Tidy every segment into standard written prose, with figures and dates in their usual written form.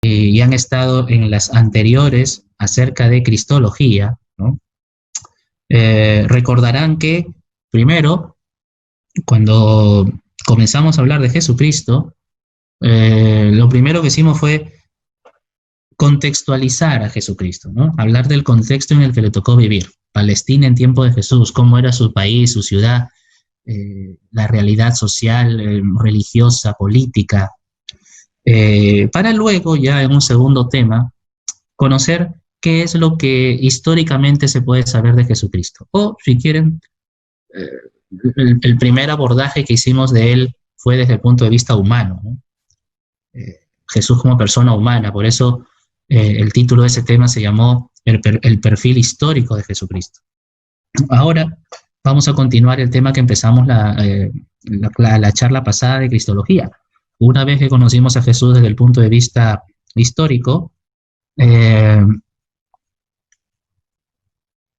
y han estado en las anteriores acerca de Cristología, ¿no? Recordarán que, primero, cuando comenzamos a hablar de Jesucristo, lo primero que hicimos fue contextualizar a Jesucristo, ¿no? Hablar del contexto en el que le tocó vivir. Palestina en tiempo de Jesús, cómo era su país, su ciudad, la realidad social, religiosa, política, para luego ya en un segundo tema conocer qué es lo que históricamente se puede saber de Jesucristo. O, si quieren, el primer abordaje que hicimos de él fue desde el punto de vista humano, ¿no? Jesús como persona humana, por eso el título de ese tema se llamó el perfil histórico de Jesucristo. Ahora vamos a continuar el tema que empezamos la charla pasada de Cristología. Una vez que conocimos a Jesús desde el punto de vista histórico,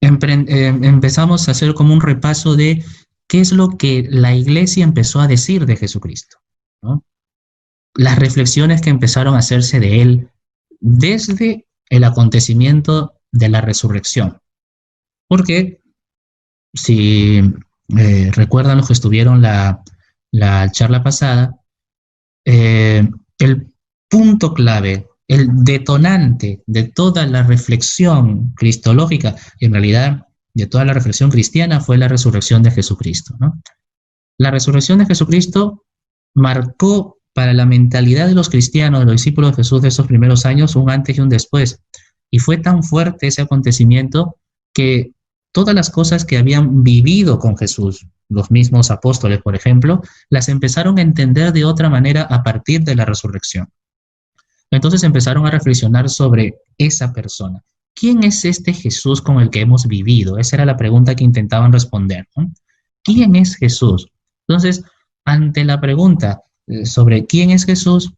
empezamos a hacer como un repaso de qué es lo que la Iglesia empezó a decir de Jesucristo, ¿no? Las reflexiones que empezaron a hacerse de él desde el acontecimiento de la resurrección. Porque, si recuerdan los que estuvieron la charla pasada, el punto clave, el detonante de toda la reflexión cristológica, en realidad de toda la reflexión cristiana, fue la resurrección de Jesucristo, ¿no? La resurrección de Jesucristo marcó para la mentalidad de los cristianos, de los discípulos de Jesús de esos primeros años, un antes y un después. Y fue tan fuerte ese acontecimiento que todas las cosas que habían vivido con Jesús, los mismos apóstoles, por ejemplo, las empezaron a entender de otra manera a partir de la resurrección. Entonces empezaron a reflexionar sobre esa persona. ¿Quién es este Jesús con el que hemos vivido? Esa era la pregunta que intentaban responder, ¿no? ¿Quién es Jesús? Entonces, ante la pregunta sobre quién es Jesús,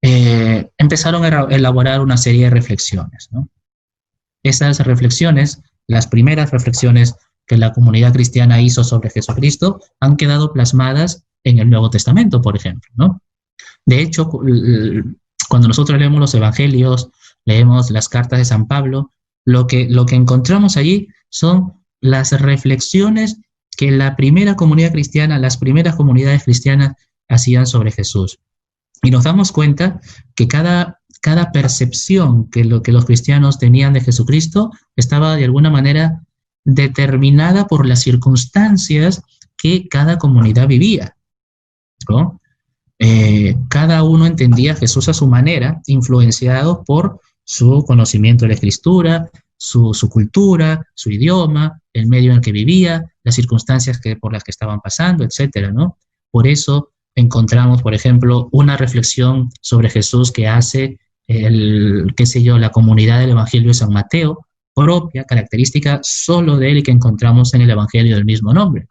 empezaron a elaborar una serie de reflexiones, ¿no? Esas reflexiones, las primeras reflexiones que la comunidad cristiana hizo sobre Jesucristo, han quedado plasmadas en el Nuevo Testamento, por ejemplo, ¿no? De hecho, cuando nosotros leemos los evangelios, leemos las cartas de San Pablo, lo que encontramos allí son las reflexiones que la primera comunidad cristiana, las primeras comunidades cristianas hacían sobre Jesús. Y nos damos cuenta que cada percepción que los cristianos tenían de Jesucristo estaba de alguna manera determinada por las circunstancias que cada comunidad vivía, ¿no? Cada uno entendía a Jesús a su manera, influenciado por su conocimiento de la Escritura, su cultura, su idioma, el medio en el que vivía, las circunstancias por las que estaban pasando, etcétera, ¿no? Por eso encontramos, por ejemplo, una reflexión sobre Jesús que hace la comunidad del Evangelio de San Mateo, propia, característica solo de él y que encontramos en el Evangelio del mismo nombre.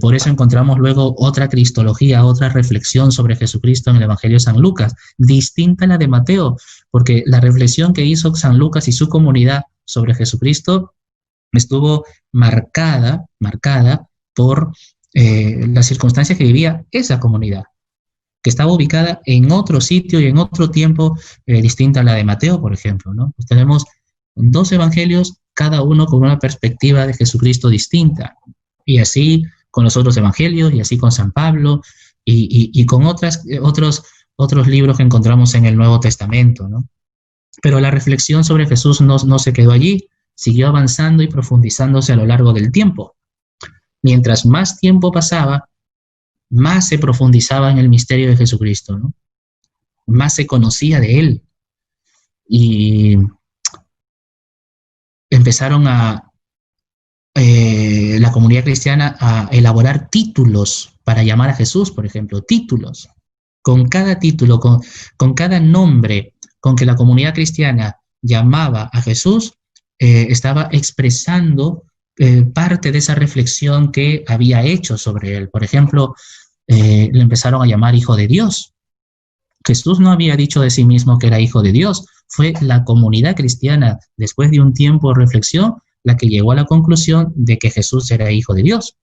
Por eso encontramos luego otra cristología, otra reflexión sobre Jesucristo en el Evangelio de San Lucas, distinta a la de Mateo, porque la reflexión que hizo San Lucas y su comunidad sobre Jesucristo estuvo marcada por las circunstancias que vivía esa comunidad, que estaba ubicada en otro sitio y en otro tiempo distinta a la de Mateo, por ejemplo, ¿no? Pues tenemos dos evangelios, cada uno con una perspectiva de Jesucristo distinta, y así con los otros evangelios, y así con San Pablo, y con otros libros que encontramos en el Nuevo Testamento, ¿no? Pero la reflexión sobre Jesús no se quedó allí, siguió avanzando y profundizándose a lo largo del tiempo. Mientras más tiempo pasaba, más se profundizaba en el misterio de Jesucristo, ¿no? Más se conocía de él. Y empezaron la comunidad cristiana a elaborar títulos para llamar a Jesús, por ejemplo, títulos. Con cada título, con cada nombre con que la comunidad cristiana llamaba a Jesús, estaba expresando parte de esa reflexión que había hecho sobre él. Por ejemplo, le empezaron a llamar Hijo de Dios. Jesús no había dicho de sí mismo que era Hijo de Dios. Fue la comunidad cristiana, después de un tiempo de reflexión, la que llegó a la conclusión de que Jesús era Hijo de Dios.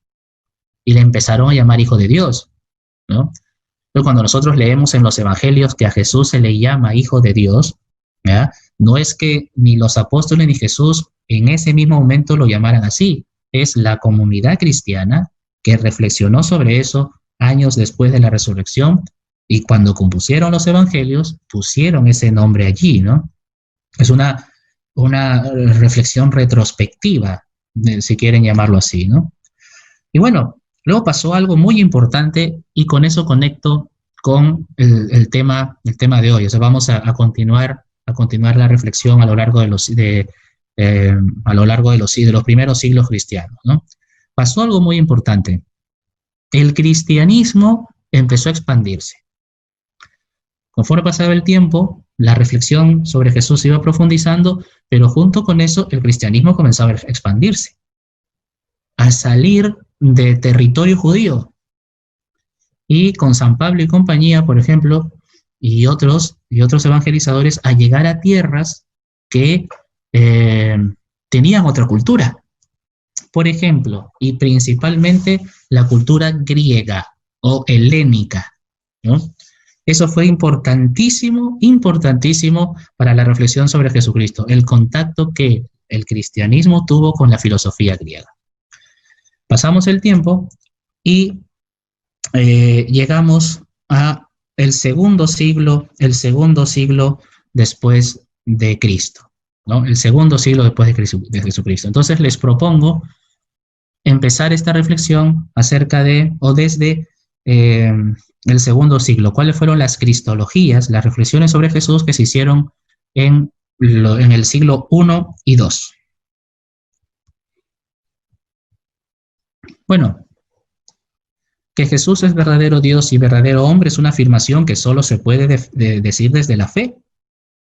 Y le empezaron a llamar Hijo de Dios, ¿no? Pero cuando nosotros leemos en los evangelios que a Jesús se le llama Hijo de Dios, ¿ya? No es que ni los apóstoles ni Jesús en ese mismo momento lo llamaran así, es la comunidad cristiana que reflexionó sobre eso años después de la resurrección, y cuando compusieron los evangelios pusieron ese nombre allí, ¿no? Es una reflexión retrospectiva, si quieren llamarlo así, ¿no? Y bueno, luego pasó algo muy importante y con eso conecto con el tema de hoy. O sea, vamos a continuar la reflexión a lo largo de los primeros siglos cristianos, ¿no? Pasó algo muy importante. El cristianismo empezó a expandirse. Conforme pasaba el tiempo, la reflexión sobre Jesús se iba profundizando, pero junto con eso el cristianismo comenzaba a expandirse, a salir de territorio judío. Y con San Pablo y compañía, por ejemplo, y otros evangelizadores, a llegar a tierras que tenían otra cultura. Por ejemplo, y principalmente la cultura griega o helénica, ¿no? Eso fue importantísimo para la reflexión sobre Jesucristo, el contacto que el cristianismo tuvo con la filosofía griega. Pasamos el tiempo y llegamos a el segundo siglo después de Cristo, ¿no? El segundo siglo después de Jesucristo. Entonces les propongo empezar esta reflexión acerca de, o desde el segundo siglo. ¿Cuáles fueron las cristologías, las reflexiones sobre Jesús que se hicieron en el siglo I y II? Bueno, que Jesús es verdadero Dios y verdadero hombre es una afirmación que solo se puede decir desde la fe,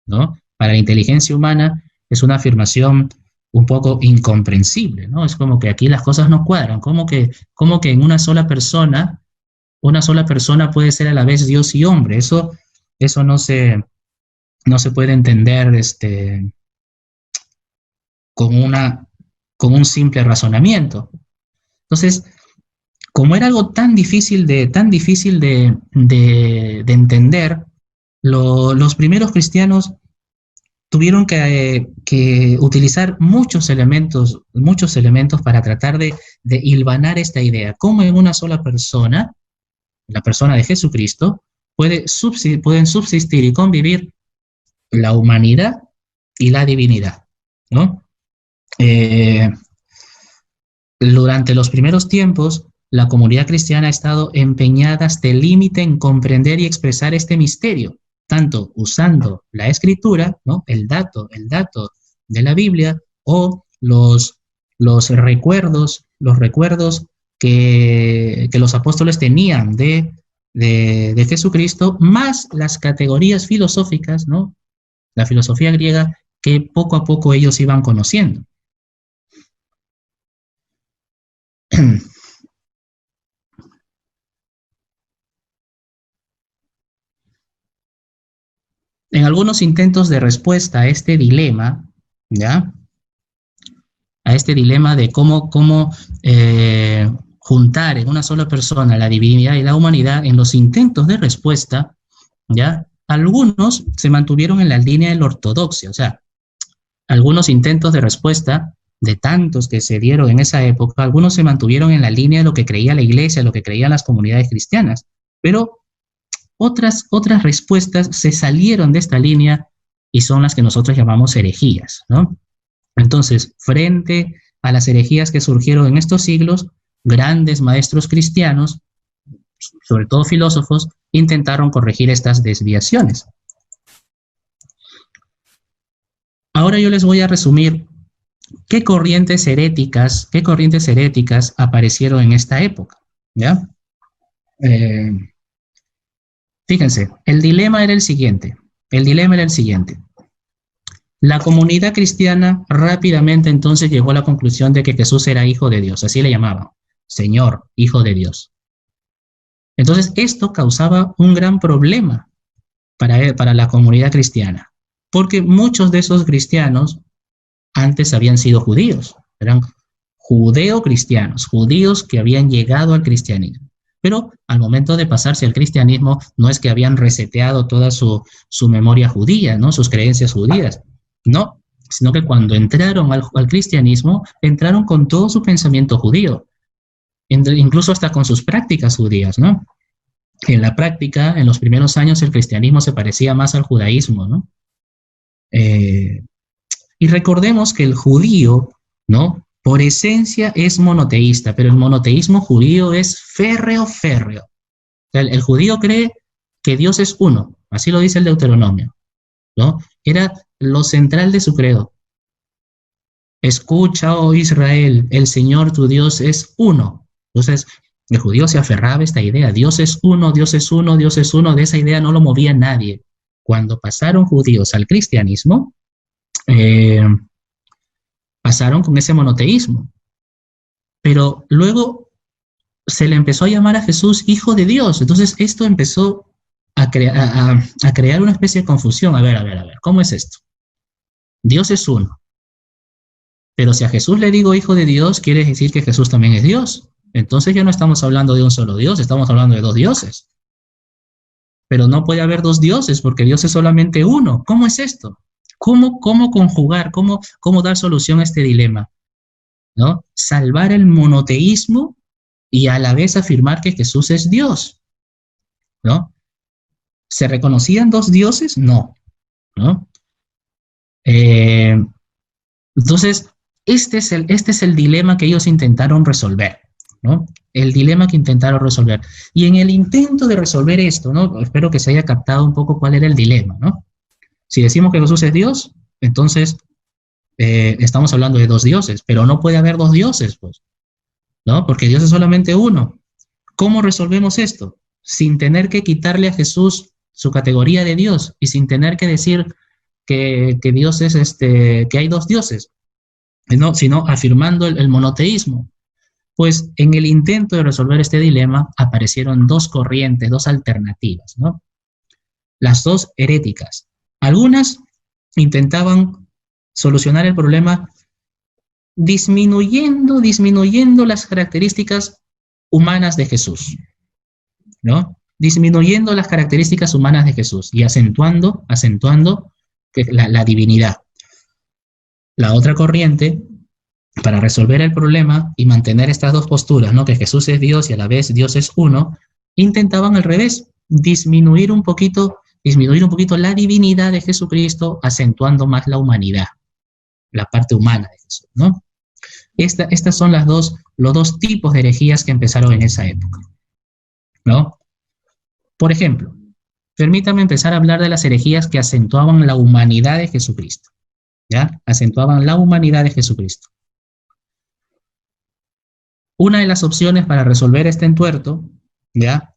¿no? Para la inteligencia humana es una afirmación un poco incomprensible, ¿no? Es como que aquí las cosas no cuadran, como que en una sola persona puede ser a la vez Dios y hombre. Eso no se puede entender con un simple razonamiento. Entonces, como era algo tan difícil de entender, los primeros cristianos tuvieron que utilizar muchos elementos para tratar de hilvanar esta idea. Cómo en una sola persona, la persona de Jesucristo, pueden subsistir y convivir la humanidad y la divinidad, ¿no? Durante los primeros tiempos, la comunidad cristiana ha estado empeñada hasta el límite en comprender y expresar este misterio, tanto usando la escritura, ¿no? el dato de la Biblia, o los recuerdos que los apóstoles tenían de Jesucristo, más las categorías filosóficas, ¿no? La filosofía griega, que poco a poco ellos iban conociendo. En algunos intentos de respuesta a este dilema, ¿ya? A este dilema de cómo juntar en una sola persona la divinidad y la humanidad, en los intentos de respuesta, ¿ya? Algunos se mantuvieron en la línea de la ortodoxia, o sea, algunos intentos de respuesta, de tantos que se dieron en esa época, algunos se mantuvieron en la línea de lo que creía la Iglesia, lo que creían las comunidades cristianas, pero otras respuestas se salieron de esta línea y son las que nosotros llamamos herejías, ¿no? Entonces, frente a las herejías que surgieron en estos siglos, grandes maestros cristianos, sobre todo filósofos, intentaron corregir estas desviaciones. Ahora yo les voy a resumir qué corrientes heréticas aparecieron en esta época, ¿ya? Fíjense, el dilema era el siguiente. La comunidad cristiana rápidamente entonces llegó a la conclusión de que Jesús era hijo de Dios, así le llamaban, Señor, hijo de Dios. Entonces esto causaba un gran problema para la comunidad cristiana, porque muchos de esos cristianos antes habían sido judíos, eran judeo-cristianos, judíos que habían llegado al cristianismo. Pero al momento de pasarse al cristianismo, no es que habían reseteado toda su memoria judía, ¿no? Sus creencias judías. No, sino que cuando entraron al cristianismo, entraron con todo su pensamiento judío, incluso hasta con sus prácticas judías, ¿no? En la práctica, en los primeros años, el cristianismo se parecía más al judaísmo, ¿no? Y recordemos que el judío, ¿no? Por esencia es monoteísta, pero el monoteísmo judío es férreo. O sea, el judío cree que Dios es uno, así lo dice el Deuteronomio, ¿no? Era lo central de su credo. Escucha, oh Israel, el Señor tu Dios es uno. Entonces, el judío se aferraba a esta idea, Dios es uno, Dios es uno, Dios es uno, de esa idea no lo movía nadie. Cuando pasaron judíos al cristianismo, pasaron con ese monoteísmo. Pero luego se le empezó a llamar a Jesús Hijo de Dios. Entonces esto empezó a crear una especie de confusión. A ver, ¿cómo es esto? Dios es uno. Pero si a Jesús le digo Hijo de Dios, quiere decir que Jesús también es Dios. Entonces ya no estamos hablando de un solo Dios, estamos hablando de dos dioses. Pero no puede haber dos dioses porque Dios es solamente uno. ¿Cómo es esto? ¿Cómo conjugar? ¿Cómo dar solución a este dilema? ¿No? Salvar el monoteísmo y a la vez afirmar que Jesús es Dios, ¿no? ¿Se reconocían dos dioses? No, ¿no? Entonces, este es el dilema que ellos intentaron resolver, ¿no? El dilema que intentaron resolver. Y en el intento de resolver esto, ¿no? Espero que se haya captado un poco cuál era el dilema, ¿no? Si decimos que Jesús es Dios, entonces estamos hablando de dos dioses, pero no puede haber dos dioses, pues, ¿no? Porque Dios es solamente uno. ¿Cómo resolvemos esto? Sin tener que quitarle a Jesús su categoría de Dios y sin tener que decir que Dios es que hay dos dioses, ¿no? Sino afirmando el monoteísmo. Pues en el intento de resolver este dilema aparecieron dos corrientes, dos alternativas, ¿no? Las dos heréticas. Algunas intentaban solucionar el problema disminuyendo las características humanas de Jesús, ¿no? Disminuyendo las características humanas de Jesús y acentuando la divinidad. La otra corriente, para resolver el problema y mantener estas dos posturas, ¿no? Que Jesús es Dios y a la vez Dios es uno, intentaban al revés, disminuir un poquito la divinidad de Jesucristo, acentuando más la humanidad, la parte humana de Jesús, ¿no? Estas son los dos tipos de herejías que empezaron en esa época, ¿no? Por ejemplo, permítame empezar a hablar de las herejías que acentuaban la humanidad de Jesucristo, ¿ya? Acentuaban la humanidad de Jesucristo. Una de las opciones para resolver este entuerto, ¿ya?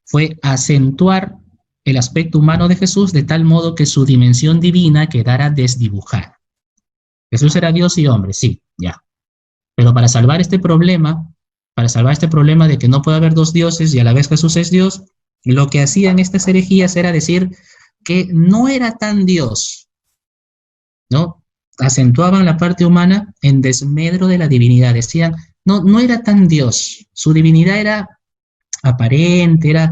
Fue acentuar el aspecto humano de Jesús de tal modo que su dimensión divina quedara desdibujada. Jesús era Dios y hombre, sí, ya. Pero para salvar este problema de que no puede haber dos dioses y a la vez Jesús es Dios, lo que hacían estas herejías era decir que no era tan Dios, ¿no? Acentuaban la parte humana en desmedro de la divinidad. Decían, no era tan Dios. Su divinidad era aparente, era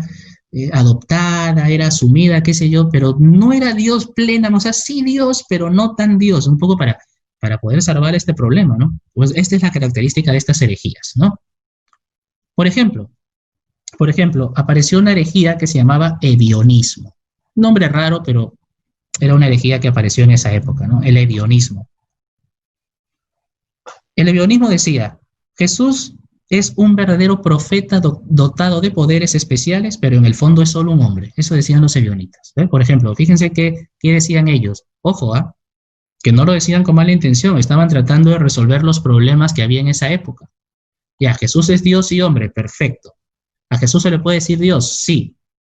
adoptada, era asumida, qué sé yo, pero no era Dios plena, o sea, sí Dios, pero no tan Dios, un poco para poder salvar este problema, ¿no? Pues esta es la característica de estas herejías, ¿no? Por ejemplo, apareció una herejía que se llamaba hedionismo. Nombre raro, pero era una herejía que apareció en esa época, ¿no? El hedionismo. El hedionismo decía, Jesús es un verdadero profeta dotado de poderes especiales, pero en el fondo es solo un hombre. Eso decían los ebionitas. Por ejemplo, fíjense qué decían ellos. Ojo, que no lo decían con mala intención, estaban tratando de resolver los problemas que había en esa época. Ya, Jesús es Dios y hombre, perfecto. ¿A Jesús se le puede decir Dios? Sí.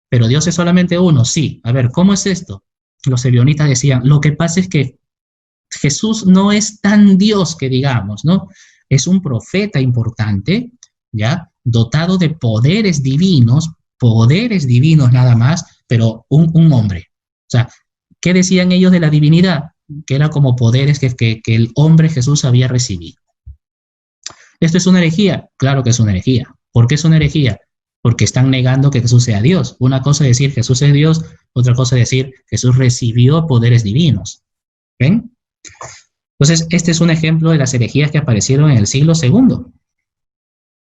¿Pero Dios es solamente uno? Sí. A ver, ¿cómo es esto? Los ebionitas decían, lo que pasa es que Jesús no es tan Dios que digamos, ¿no? Es un profeta importante, ¿ya? Dotado de poderes divinos nada más, pero un hombre. O sea, ¿qué decían ellos de la divinidad? Que era como poderes que el hombre Jesús había recibido. ¿Esto es una herejía? Claro que es una herejía. ¿Por qué es una herejía? porque están negando que Jesús sea Dios. Una cosa es decir Jesús es Dios, otra cosa es decir Jesús recibió poderes divinos. ¿Ven? Entonces, este es un ejemplo de las herejías que aparecieron en el siglo II,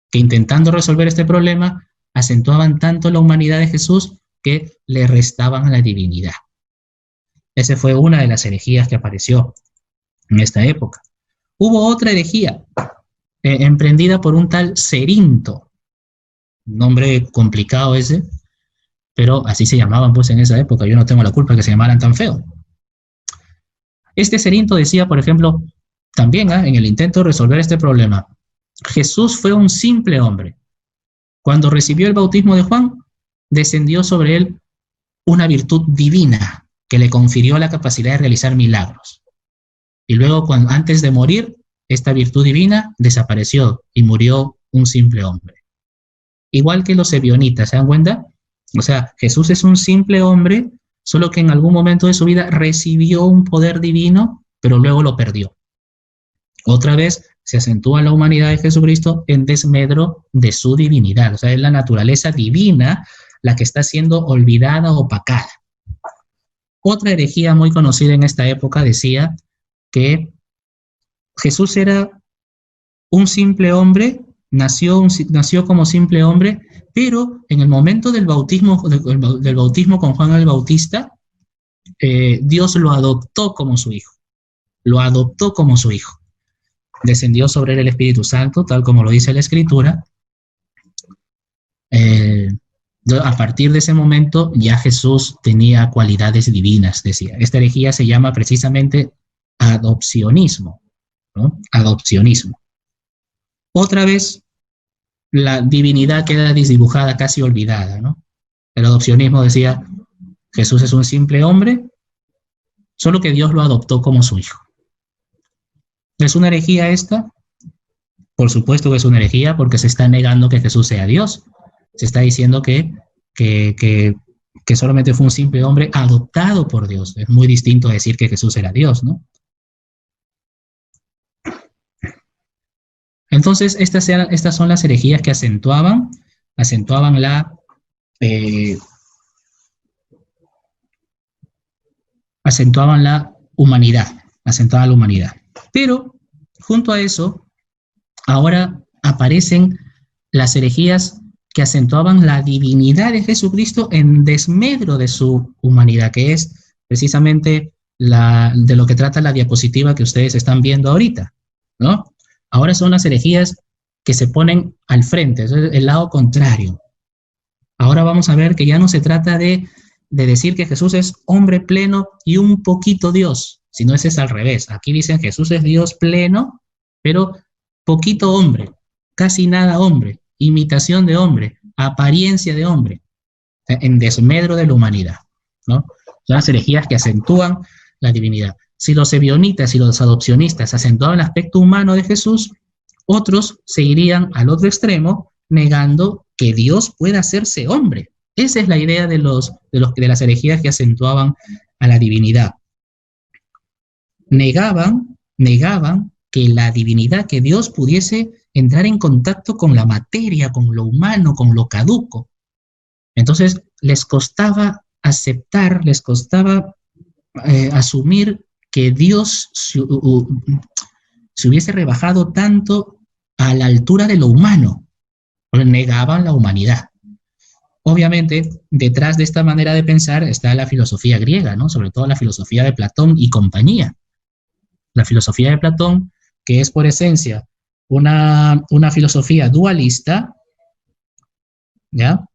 que intentando resolver este problema, acentuaban tanto la humanidad de Jesús que le restaban a la divinidad. Esa fue una de las herejías que apareció en esta época. Hubo otra herejía, emprendida por un tal Cerinto, nombre complicado ese, pero así se llamaban pues en esa época. Yo no tengo la culpa de que se llamaran tan feo. Este Cerinto decía, por ejemplo, también en el intento de resolver este problema, Jesús fue un simple hombre. Cuando recibió el bautismo de Juan, descendió sobre él una virtud divina que le confirió la capacidad de realizar milagros. Y luego, antes de morir, esta virtud divina desapareció y murió un simple hombre. Igual que los ebionitas, ¿se dan cuenta? O sea, Jesús es un simple hombre, solo que en algún momento de su vida recibió un poder divino, pero luego lo perdió. Otra vez se acentúa la humanidad de Jesucristo en desmedro de su divinidad. O sea, es la naturaleza divina la que está siendo olvidada, opacada. Otra herejía muy conocida en esta época decía que Jesús era un simple hombre, nació como simple hombre, pero en el momento del bautismo con Juan el Bautista, Dios lo adoptó como su hijo. Lo adoptó como su hijo. Descendió sobre él el Espíritu Santo, tal como lo dice la Escritura. A partir de ese momento ya Jesús tenía cualidades divinas, decía. Esta herejía se llama precisamente adopcionismo, ¿no? Adopcionismo. Otra vez, la divinidad queda desdibujada, casi olvidada, ¿no? El adopcionismo decía, Jesús es un simple hombre, solo que Dios lo adoptó como su hijo. ¿Es una herejía esta? Por supuesto que es una herejía, porque se está negando que Jesús sea Dios. Se está diciendo que solamente fue un simple hombre adoptado por Dios. Es muy distinto a decir que Jesús era Dios, ¿no? Entonces, estas son las herejías que acentuaban la humanidad. Pero, junto a eso, ahora aparecen las herejías que acentuaban la divinidad de Jesucristo en desmedro de su humanidad, que es precisamente de lo que trata la diapositiva que ustedes están viendo ahorita, ¿no? Ahora son las herejías que se ponen al frente, es el lado contrario. Ahora vamos a ver que ya no se trata de decir que Jesús es hombre pleno y un poquito Dios, sino es al revés. Aquí dicen Jesús es Dios pleno, pero poquito hombre, casi nada hombre, imitación de hombre, apariencia de hombre, en desmedro de la humanidad, ¿no? Son las herejías que acentúan la divinidad. Si los ebionitas y los adopcionistas acentuaban el aspecto humano de Jesús, otros se irían al otro extremo, negando que Dios pueda hacerse hombre. Esa es la idea de las herejías que acentuaban a la divinidad. Negaban que la divinidad, que Dios pudiese entrar en contacto con la materia, con lo humano, con lo caduco. Entonces, les costaba aceptar, asumir que Dios se hubiese rebajado tanto a la altura de lo humano. Negaban la humanidad. Obviamente, detrás de esta manera de pensar está la filosofía griega, ¿no? Sobre todo la filosofía de Platón y compañía. La filosofía de Platón, que es por esencia una filosofía dualista, ¿ya?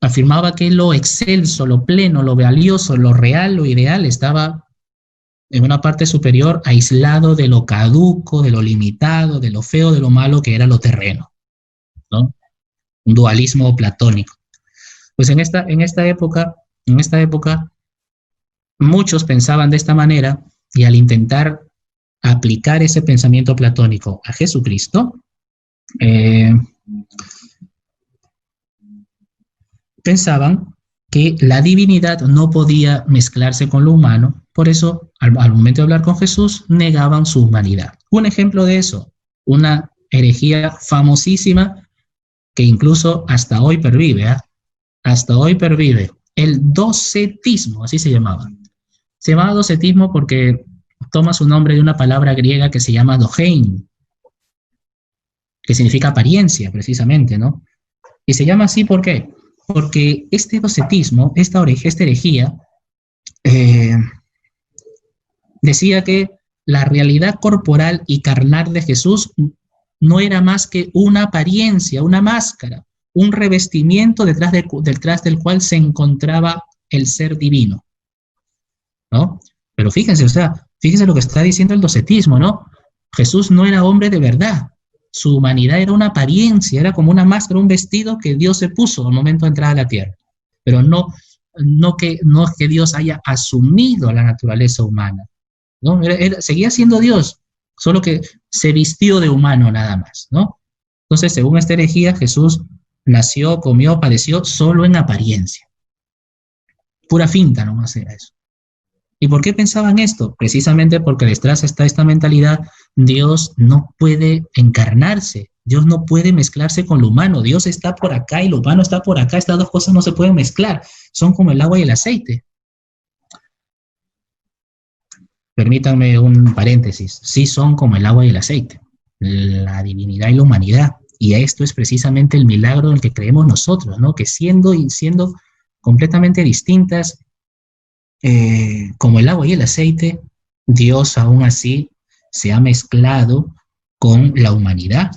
Afirmaba que lo excelso, lo pleno, lo valioso, lo real, lo ideal estaba en una parte superior, aislado de lo caduco, de lo limitado, de lo feo, de lo malo que era lo terreno, ¿no? Un dualismo platónico. Pues en esta época, muchos pensaban de esta manera, y al intentar aplicar ese pensamiento platónico a Jesucristo, pensaban que la divinidad no podía mezclarse con lo humano, por eso al momento de hablar con Jesús negaban su humanidad. Un ejemplo de eso, una herejía famosísima que incluso hasta hoy pervive, ¿eh? Hasta hoy pervive. El docetismo, así se llamaba. Se llamaba docetismo porque toma su nombre de una palabra griega que se llama dogein, que significa apariencia, precisamente, ¿no? Y se llama así, ¿por qué? Porque este docetismo, esta herejía, decía que la realidad corporal y carnal de Jesús no era más que una apariencia, una máscara, un revestimiento detrás del cual se encontraba el ser divino, ¿no? Pero fíjense, o sea, fíjense lo que está diciendo el docetismo, ¿no? Jesús no era hombre de verdad. Su humanidad era una apariencia, era como una máscara, un vestido que Dios se puso al momento de entrar a la tierra. Pero no es que Dios haya asumido la naturaleza humana, ¿no? Seguía siendo Dios, solo que se vistió de humano nada más, ¿no? Entonces, según esta herejía, Jesús nació, comió, padeció solo en apariencia. Pura finta nomás era eso. ¿Y por qué pensaban esto? Precisamente porque detrás está esta mentalidad: Dios no puede encarnarse, Dios no puede mezclarse con lo humano, Dios está por acá y lo humano está por acá, estas dos cosas no se pueden mezclar, son como el agua y el aceite. Permítanme un paréntesis, sí son como el agua y el aceite, la divinidad y la humanidad, y esto es precisamente el milagro en el que creemos nosotros, ¿no? Que siendo completamente distintas, como el agua y el aceite, Dios aún así se ha mezclado con la humanidad.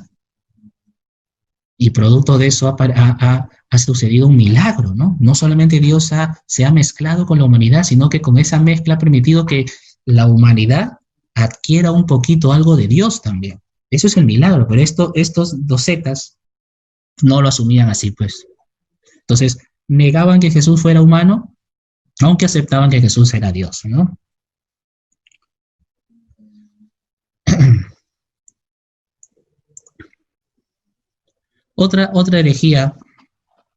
Y producto de eso ha sucedido un milagro, ¿no? No solamente Dios se ha mezclado con la humanidad, sino que con esa mezcla ha permitido que la humanidad adquiera un poquito algo de Dios también. Eso es el milagro, pero estos docetas no lo asumían así, pues. Entonces, negaban que Jesús fuera humano, aunque aceptaban que Jesús era Dios, ¿no? Otra herejía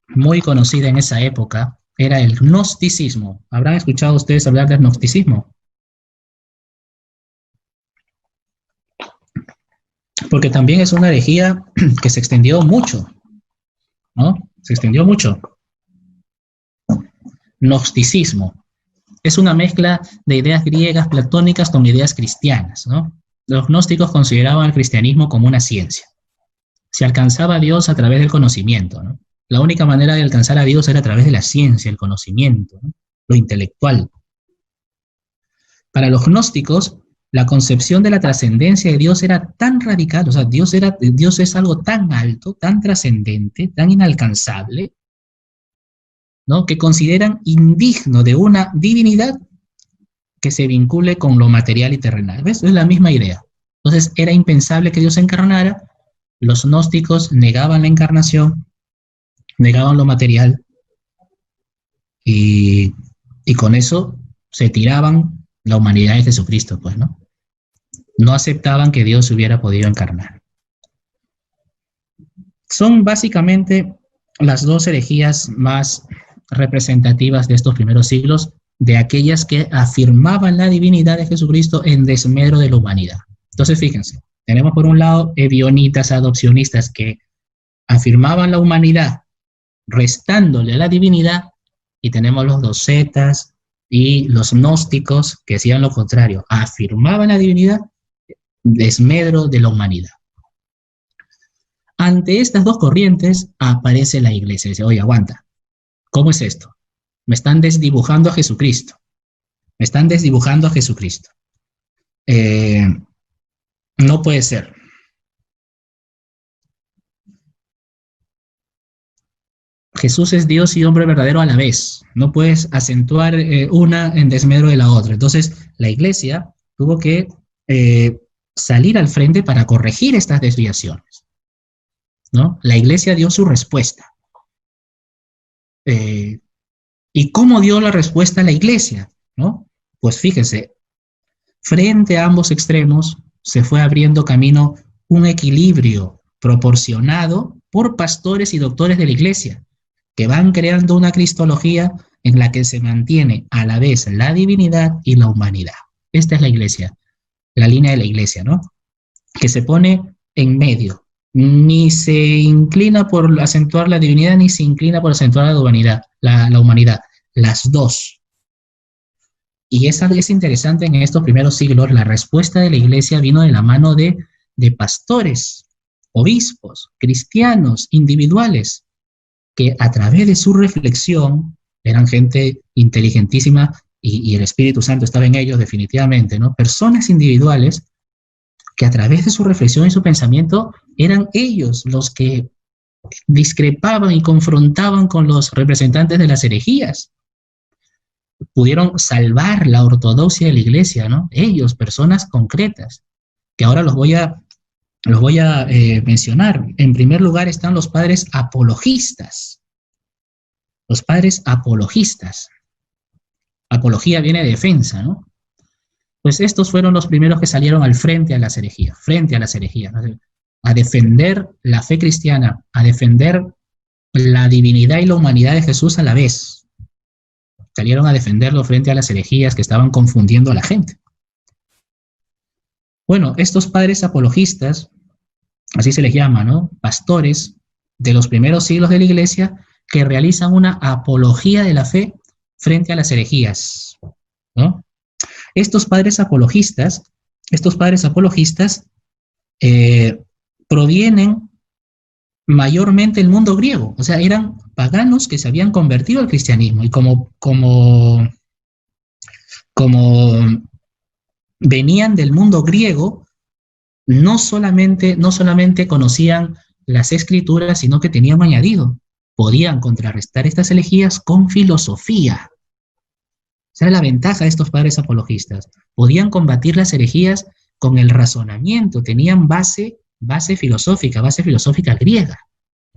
muy conocida en esa época era el gnosticismo. ¿Habrán escuchado ustedes hablar del gnosticismo? Porque también es una herejía que se extendió mucho, ¿no? Se extendió mucho. Gnosticismo es una mezcla de ideas griegas platónicas con ideas cristianas, ¿no? Los gnósticos consideraban el cristianismo como una ciencia. Se alcanzaba a Dios a través del conocimiento, ¿no? La única manera de alcanzar a Dios era a través de la ciencia, el conocimiento, ¿no? Lo intelectual. Para los gnósticos, la concepción de la trascendencia de Dios era tan radical, o sea, Dios es algo tan alto, tan trascendente, tan inalcanzable, ¿no? Que consideran indigno de una divinidad que se vincule con lo material y terrenal. ¿Ves? Es la misma idea. Entonces, era impensable que Dios se encarnara. Los gnósticos negaban la encarnación, negaban lo material, y con eso se tiraban la humanidad de Jesucristo, pues, ¿no? No aceptaban que Dios hubiera podido encarnar. Son básicamente las dos herejías más representativas de estos primeros siglos, de aquellas que afirmaban la divinidad de Jesucristo en desmedro de la humanidad. Entonces, fíjense, tenemos por un lado ebionitas, adopcionistas, que afirmaban la humanidad restándole a la divinidad, y tenemos los docetas y los gnósticos que hacían lo contrario, afirmaban la divinidad desmedro de la humanidad. Ante estas dos corrientes aparece la iglesia y dice: oye, aguanta, ¿cómo es esto? Me están desdibujando a Jesucristo. Me están desdibujando a Jesucristo. No puede ser. Jesús es Dios y hombre verdadero a la vez. No puedes acentuar una en desmedro de la otra. Entonces, la iglesia tuvo que salir al frente para corregir estas desviaciones, ¿no? La iglesia dio su respuesta. ¿Y cómo dio la respuesta la iglesia? ¿No? Pues fíjense, frente a ambos extremos se fue abriendo camino un equilibrio proporcionado por pastores y doctores de la iglesia, que van creando una cristología en la que se mantiene a la vez la divinidad y la humanidad. Esta es la iglesia, la línea de la iglesia, ¿no? Que se pone en medio, ni se inclina por acentuar la divinidad, ni se inclina por acentuar la humanidad, la humanidad, las dos. Y es interesante en estos primeros siglos, la respuesta de la iglesia vino de la mano de pastores, obispos, cristianos, individuales, que a través de su reflexión, eran gente inteligentísima y el Espíritu Santo estaba en ellos definitivamente, ¿no? Personas individuales que a través de su reflexión y su pensamiento eran ellos los que discrepaban y confrontaban con los representantes de las herejías. Pudieron salvar la ortodoxia de la iglesia, ¿no? Ellos, personas concretas, que ahora los voy a mencionar. En primer lugar están los padres apologistas. Los padres apologistas. Apología viene de defensa, ¿no? Pues estos fueron los primeros que salieron al frente a las herejías, ¿no? A defender la fe cristiana, a defender la divinidad y la humanidad de Jesús a la vez. Salieron a defenderlo frente a las herejías que estaban confundiendo a la gente. Bueno, estos padres apologistas, así se les llama, ¿no? Pastores de los primeros siglos de la iglesia que realizan una apología de la fe frente a las herejías, ¿no? Estos padres apologistas provienen mayormente del mundo griego, o sea, eran paganos que se habían convertido al cristianismo y como venían del mundo griego, no solamente conocían las escrituras, sino que tenían añadido, podían contrarrestar estas herejías con filosofía. Esa era la ventaja de estos padres apologistas. Podían combatir las herejías con el razonamiento, tenían base filosófica griega,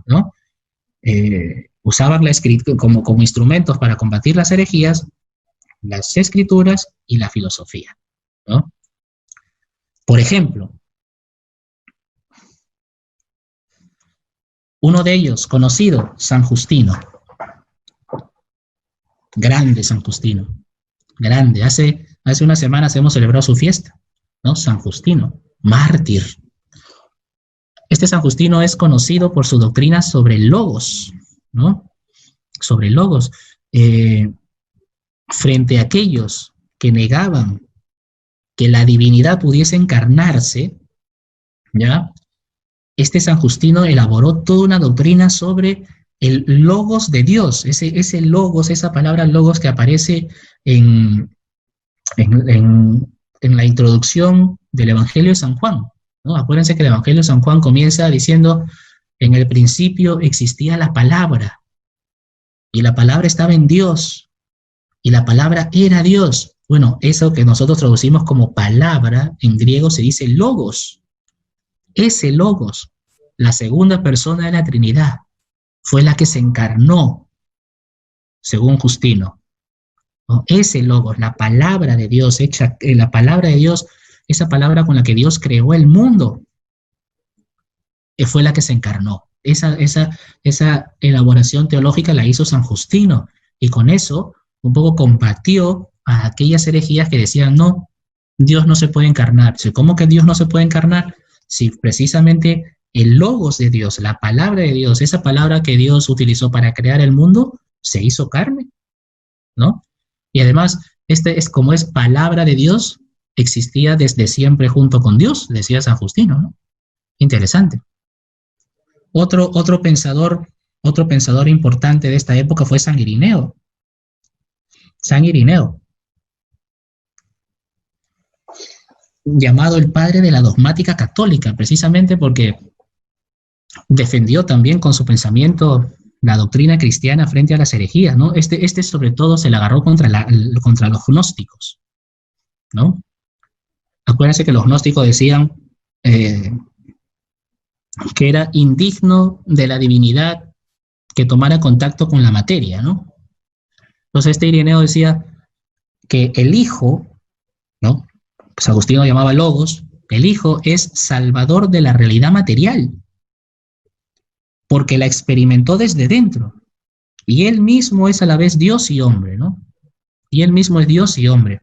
¿no? Usaban la escritura como instrumentos para combatir las herejías, las escrituras y la filosofía, ¿no? Por ejemplo, uno de ellos, conocido, San Justino. Grande San Justino. Grande. Hace unas semanas hemos celebrado su fiesta, ¿no? San Justino, mártir. Este San Justino es conocido por su doctrina sobre el logos, ¿no? Sobre el logos. Frente a aquellos que negaban que la divinidad pudiese encarnarse, ¿ya? Este San Justino elaboró toda una doctrina sobre el logos de Dios, ese logos, esa palabra logos que aparece en la introducción del Evangelio de San Juan, ¿no? Acuérdense que el Evangelio de San Juan comienza diciendo, en el principio existía la palabra, y la palabra estaba en Dios, y la palabra era Dios. Bueno, eso que nosotros traducimos como palabra, en griego se dice logos. Ese logos, la segunda persona de la Trinidad, fue la que se encarnó, según Justino, ¿no? Ese logos, la palabra de Dios, la palabra de Dios, esa palabra con la que Dios creó el mundo, fue la que se encarnó. Esa elaboración teológica la hizo San Justino, y con eso un poco combatió a aquellas herejías que decían, no, Dios no se puede encarnar. ¿Cómo que Dios no se puede encarnar? Si precisamente el logos de Dios, la palabra de Dios, esa palabra que Dios utilizó para crear el mundo, se hizo carne, ¿no? Y además, como es palabra de Dios, existía desde siempre junto con Dios, decía San Justino, ¿no? Interesante. Otro pensador importante de esta época fue San Irineo. San Irineo, llamado el padre de la dogmática católica, precisamente porque defendió también con su pensamiento la doctrina cristiana frente a las herejías, ¿no? Este sobre todo se le agarró contra los gnósticos, ¿no? Acuérdense que los gnósticos decían que era indigno de la divinidad que tomara contacto con la materia, ¿no? Entonces este Irineo decía que el Hijo, ¿no? Pues Agustino llamaba logos, el Hijo es salvador de la realidad material, porque la experimentó desde dentro, y él mismo es a la vez Dios y hombre, ¿no? Y él mismo es Dios y hombre.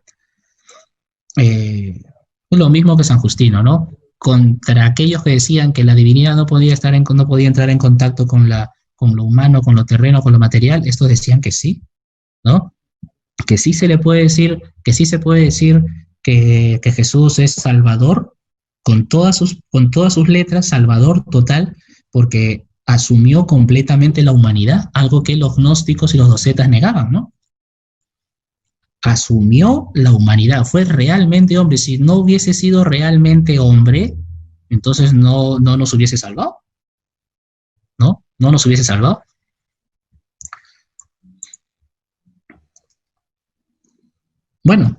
Lo mismo que San Justino, ¿no? contra aquellos que decían que la divinidad no podía no podía entrar en contacto con lo humano, con lo terreno, con lo material, estos decían que sí, ¿no? Que sí se le puede decir, que sí se puede decir que Jesús es Salvador, con todas sus letras, Salvador total, porque asumió completamente la humanidad, algo que los gnósticos y los docetas negaban, ¿no? Asumió la humanidad, fue realmente hombre. Si no hubiese sido realmente hombre, entonces no nos hubiese salvado, ¿no? No nos hubiese salvado. Bueno,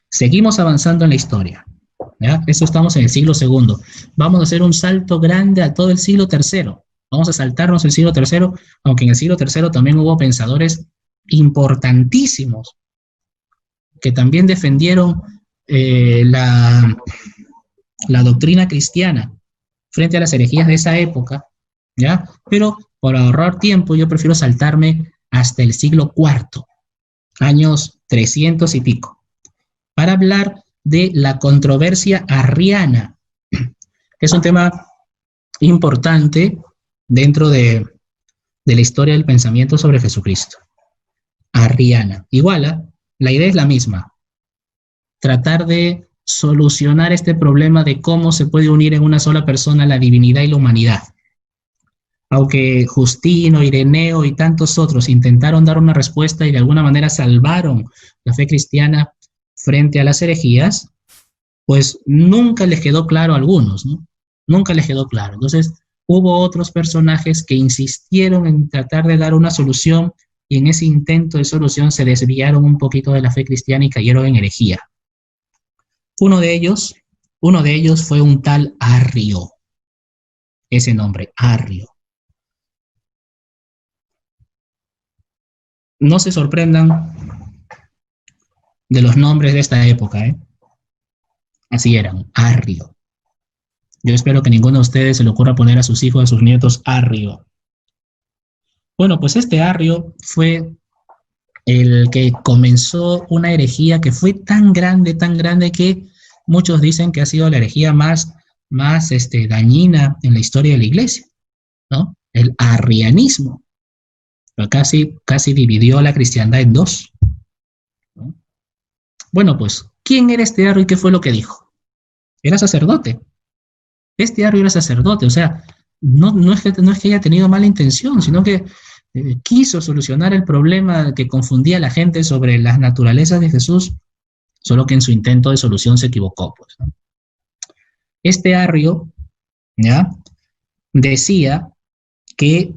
seguimos avanzando en la historia. ¿Ya? Eso estamos en el siglo II. Vamos a hacer un salto grande a todo el siglo III. Vamos a saltarnos el siglo III, aunque en el siglo III también hubo pensadores importantísimos que también defendieron la doctrina cristiana frente a las herejías de esa época, ¿ya? Pero por ahorrar tiempo yo prefiero saltarme hasta el siglo IV, años 300 y pico, para hablar de la controversia arriana, que es un tema importante dentro de la historia del pensamiento sobre Jesucristo. Arriana. Igual, la idea es la misma. Tratar de solucionar este problema de cómo se puede unir en una sola persona la divinidad y la humanidad. Aunque Justino, Ireneo y tantos otros intentaron dar una respuesta y de alguna manera salvaron la fe cristiana frente a las herejías, pues nunca les quedó claro a algunos, ¿no? Nunca les quedó claro. Entonces, hubo otros personajes que insistieron en tratar de dar una solución y en ese intento de solución se desviaron un poquito de la fe cristiana y cayeron en herejía. Uno de ellos fue un tal Arrio. Ese nombre, Arrio. No se sorprendan de los nombres de esta época, ¿eh? Así eran, Arrio. Yo espero que ninguno de ustedes se le ocurra poner a sus hijos, a sus nietos, Arrio. Bueno, pues este Arrio fue el que comenzó una herejía que fue tan grande que muchos dicen que ha sido la herejía más dañina en la historia de la iglesia, ¿no? El arrianismo. Casi dividió a la cristiandad en dos, ¿no? Bueno, pues, ¿quién era este Arrio y qué fue lo que dijo? Era sacerdote. Este Arrio era sacerdote, o sea, no es que haya tenido mala intención, sino que quiso solucionar el problema que confundía a la gente sobre las naturalezas de Jesús, solo que en su intento de solución se equivocó, pues, ¿no? Este Arrio, ¿ya?, decía que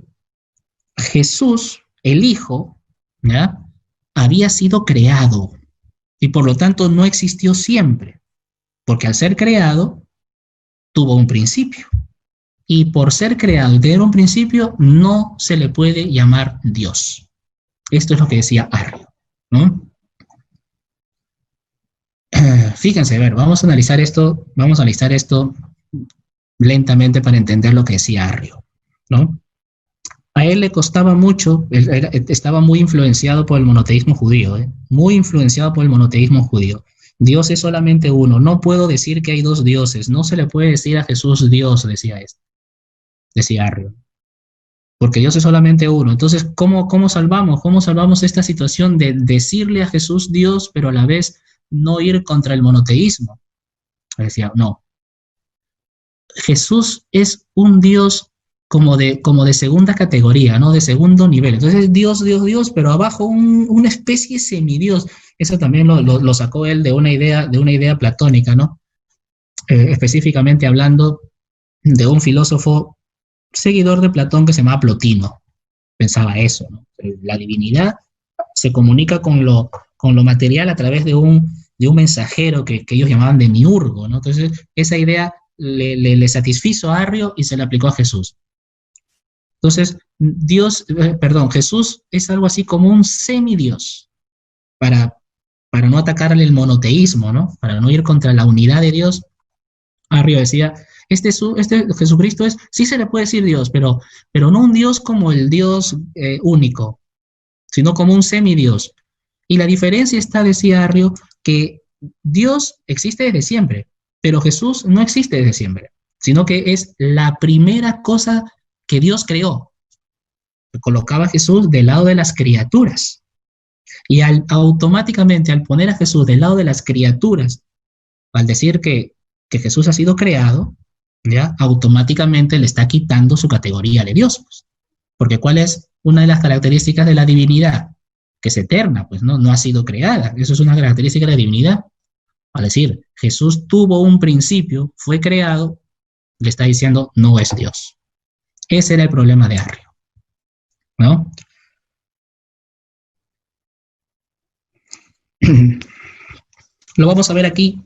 Jesús, el Hijo, ¿ya?, había sido creado y por lo tanto no existió siempre, porque al ser creado tuvo un principio. Y por ser creado y tener un principio, no se le puede llamar Dios. Esto es lo que decía Arrio, ¿no? Fíjense, a ver, vamos a analizar esto lentamente para entender lo que decía Arrio, ¿no? A él le costaba mucho, estaba muy influenciado por el monoteísmo judío, muy influenciado por el monoteísmo judío. Dios es solamente uno, no puedo decir que hay dos dioses, no se le puede decir a Jesús Dios, decía Arrio, porque Dios es solamente uno. Entonces, ¿cómo salvamos esta situación de decirle a Jesús Dios, pero a la vez no ir contra el monoteísmo? Decía, no, Jesús es un Dios como de segunda categoría, ¿no? De segundo nivel. Entonces, Dios, pero abajo una especie de semidios. Eso también lo sacó él de una idea platónica, ¿no? Específicamente hablando de un filósofo seguidor de Platón que se llamaba Plotino. Pensaba eso, ¿no? La divinidad se comunica con lo material a través de un mensajero que ellos llamaban demiurgo, ¿no? Entonces, esa idea le satisfizo a Arrio y se le aplicó a Jesús. Entonces, Jesús es algo así como un semidios para no atacarle el monoteísmo, ¿no? Para no ir contra la unidad de Dios. Arrio decía, este Jesucristo sí se le puede decir Dios, pero no un Dios como el Dios único, sino como un semidios. Y la diferencia está, decía Arrio, que Dios existe desde siempre, Pero Jesús no existe desde siempre, sino que es la primera cosa que Dios creó. Colocaba a Jesús del lado de las criaturas. Y automáticamente, al poner a Jesús del lado de las criaturas, al decir que Jesús ha sido creado, ¿ya? Automáticamente le está quitando su categoría de Dios. Pues. Porque ¿cuál es una de las características de la divinidad? Que es eterna, pues no ha sido creada. Eso es una característica de la divinidad. Al decir, Jesús tuvo un principio, fue creado, le está diciendo, no es Dios. Ese era el problema de Arrio, ¿no? Lo vamos a ver aquí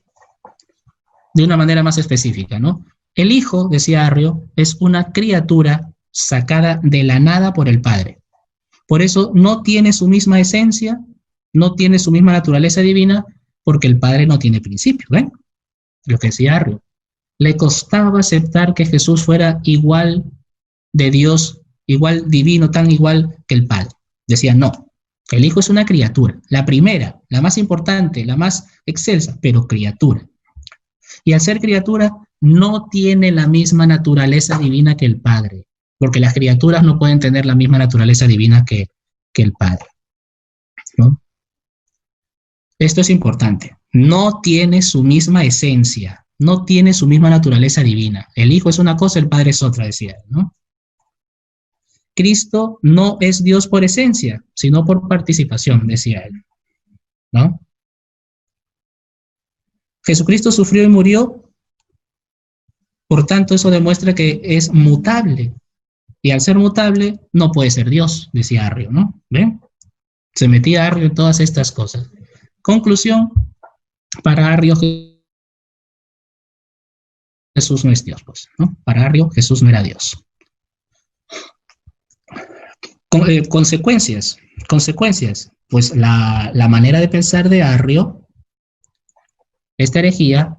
de una manera más específica, ¿no? El Hijo, decía Arrio, es una criatura sacada de la nada por el Padre. Por eso no tiene su misma esencia, no tiene su misma naturaleza divina, porque el Padre no tiene principio, ¿ven? Lo que decía Arrio. Le costaba aceptar que Jesús fuera igual de Dios, igual divino, tan igual que el Padre. Decía, no, el Hijo es una criatura, la primera, la más importante, la más excelsa, pero criatura. Y al ser criatura, no tiene la misma naturaleza divina que el Padre, porque las criaturas no pueden tener la misma naturaleza divina que el Padre, ¿no? Esto es importante. No tiene su misma esencia, no tiene su misma naturaleza divina. El Hijo es una cosa, el Padre es otra, decía él, ¿no? Cristo no es Dios por esencia, sino por participación, decía él, ¿no? Jesucristo sufrió y murió, por tanto eso demuestra que es mutable, y al ser mutable no puede ser Dios, decía Arrio, ¿no? ¿Ven? Se metía Arrio en todas estas cosas. Conclusión, para Arrio Jesús no es Dios, pues, ¿no? Para Arrio Jesús no era Dios. Consecuencias, pues la manera de pensar de Arrio, esta herejía,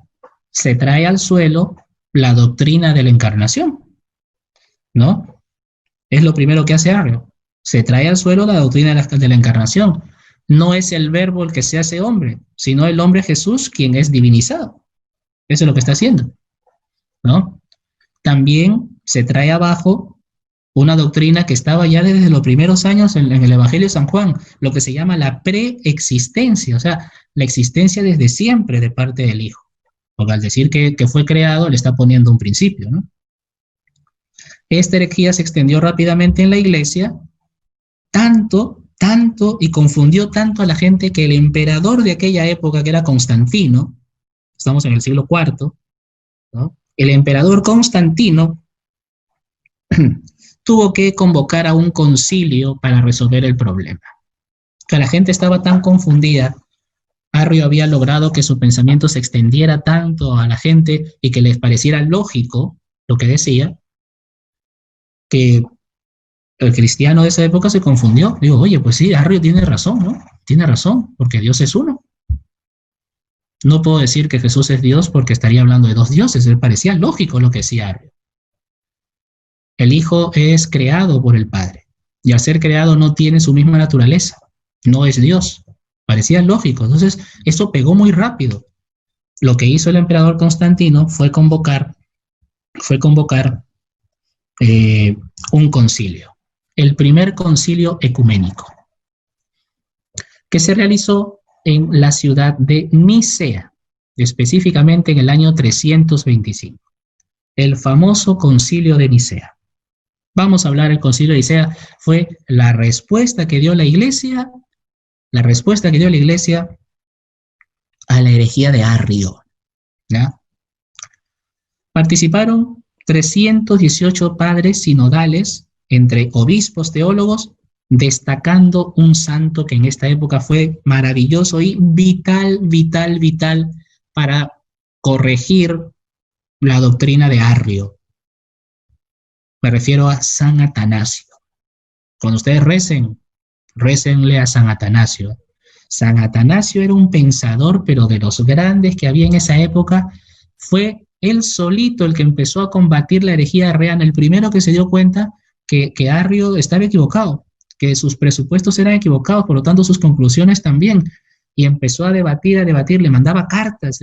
se trae al suelo la doctrina de la encarnación, ¿no? Es lo primero que hace Arrio, se trae al suelo la doctrina de la encarnación. No es el verbo el que se hace hombre, sino el hombre Jesús quien es divinizado. Eso es lo que está haciendo, ¿no? También se trae abajo una doctrina que estaba ya desde los primeros años en el Evangelio de San Juan, lo que se llama la preexistencia, o sea, la existencia desde siempre de parte del Hijo. Porque al decir que fue creado, le está poniendo un principio, ¿no? Esta herejía se extendió rápidamente en la iglesia, tanto, y confundió tanto a la gente que el emperador de aquella época, que era Constantino, estamos en el siglo IV, ¿no? El emperador Constantino tuvo que convocar a un concilio para resolver el problema. Que la gente estaba tan confundida, Arrio había logrado que su pensamiento se extendiera tanto a la gente y que les pareciera lógico lo que decía, que el cristiano de esa época se confundió. Digo, oye, pues sí, Arrio tiene razón, ¿no? Tiene razón, porque Dios es uno. No puedo decir que Jesús es Dios porque estaría hablando de dos dioses. Le parecía lógico lo que decía Arrio. El Hijo es creado por el Padre, y al ser creado no tiene su misma naturaleza, no es Dios. Parecía lógico. Entonces, eso pegó muy rápido. Lo que hizo el emperador Constantino fue convocar un concilio, el primer concilio ecuménico, que se realizó en la ciudad de Nicea, específicamente en el año 325, el famoso concilio de Nicea. Vamos a hablar del concilio de Nicea, fue la respuesta que dio la iglesia, a la herejía de Arrio, ¿ya? Participaron 318 padres sinodales, entre obispos, teólogos, destacando un santo que en esta época fue maravilloso y vital para corregir la doctrina de Arrio. Me refiero a San Atanasio. Cuando ustedes récenle a San Atanasio. San Atanasio era un pensador, pero de los grandes que había en esa época. Fue él solito el que empezó a combatir la herejía arriana, el primero que se dio cuenta que Arrio estaba equivocado, que sus presupuestos eran equivocados, por lo tanto sus conclusiones también. y empezó a debatir, le mandaba cartas,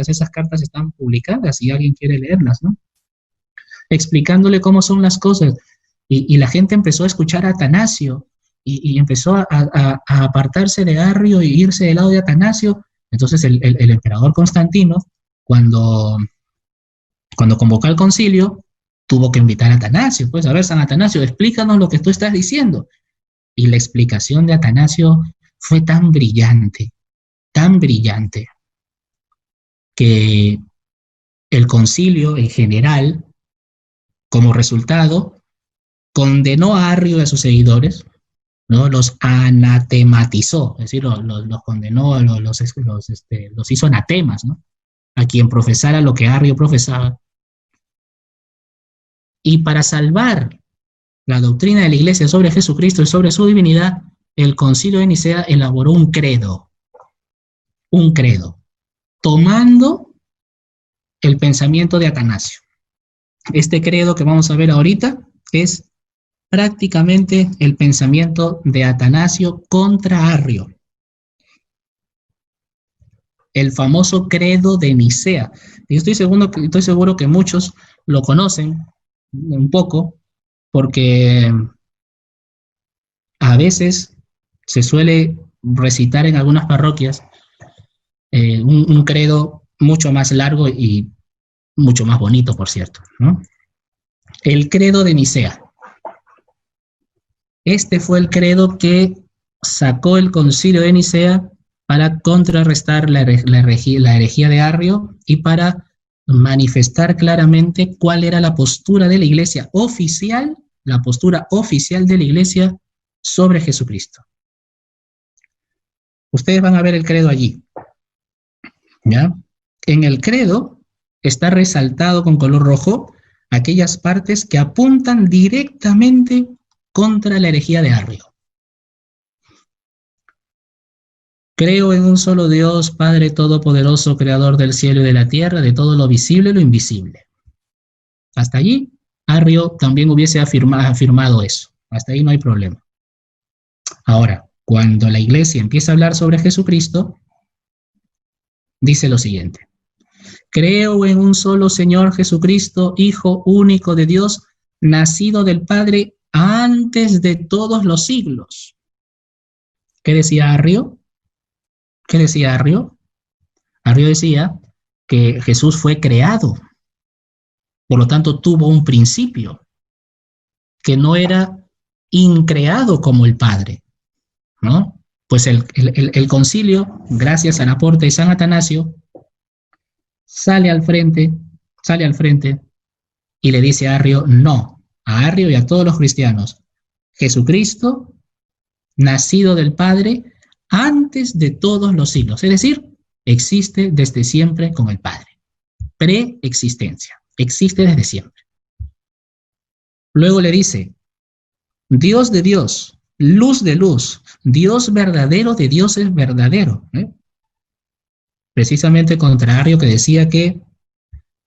esas cartas están publicadas si alguien quiere leerlas, ¿no? Explicándole cómo son las cosas. Y la gente empezó a escuchar a Atanasio y empezó a apartarse de Arrio y irse del lado de Atanasio. Entonces el emperador Constantino, cuando convocó al concilio, tuvo que invitar a Atanasio. Pues, a ver, San Atanasio, explícanos lo que tú estás diciendo. Y la explicación de Atanasio fue tan brillante, que el concilio en general, como resultado, condenó a Arrio y a sus seguidores, ¿no? Los anatematizó, es decir, los condenó, los hizo anatemas, ¿no? A quien profesara lo que Arrio profesaba. Y para salvar la doctrina de la Iglesia sobre Jesucristo y sobre su divinidad, el Concilio de Nicea elaboró un credo, tomando el pensamiento de Atanasio. Este credo que vamos a ver ahorita es prácticamente el pensamiento de Atanasio contra Arrio. El famoso credo de Nicea. Y estoy seguro que muchos lo conocen un poco, porque a veces se suele recitar en algunas parroquias un credo mucho más largo y mucho más bonito, por cierto, ¿no? El credo de Nicea. Este fue el credo que sacó el Concilio de Nicea para contrarrestar la herejía de Arrio y para manifestar claramente cuál era la postura de la Iglesia oficial, la postura oficial de la Iglesia sobre Jesucristo. Ustedes van a ver el credo allí, ¿ya? En el credo está resaltado con color rojo aquellas partes que apuntan directamente contra la herejía de Arrio. Creo en un solo Dios, Padre Todopoderoso, Creador del cielo y de la tierra, de todo lo visible y lo invisible. Hasta allí, Arrio también hubiese afirmado eso. Hasta ahí no hay problema. Ahora, cuando la Iglesia empieza a hablar sobre Jesucristo, dice lo siguiente: creo en un solo Señor Jesucristo, Hijo único de Dios, nacido del Padre antes de todos los siglos. ¿Qué decía Arrio? ¿Qué decía Arrio? Arrio decía que Jesús fue creado, por lo tanto tuvo un principio, que no era increado como el Padre, ¿no? Pues el concilio, gracias al aporte de San Atanasio, sale al frente y le dice a Arrio, no, a Arrio y a todos los cristianos, Jesucristo, nacido del Padre, antes de todos los siglos, es decir, existe desde siempre con el Padre. Preexistencia, existe desde siempre. Luego le dice, Dios de Dios, luz de luz, Dios verdadero de Dios es verdadero. Precisamente contrario que decía que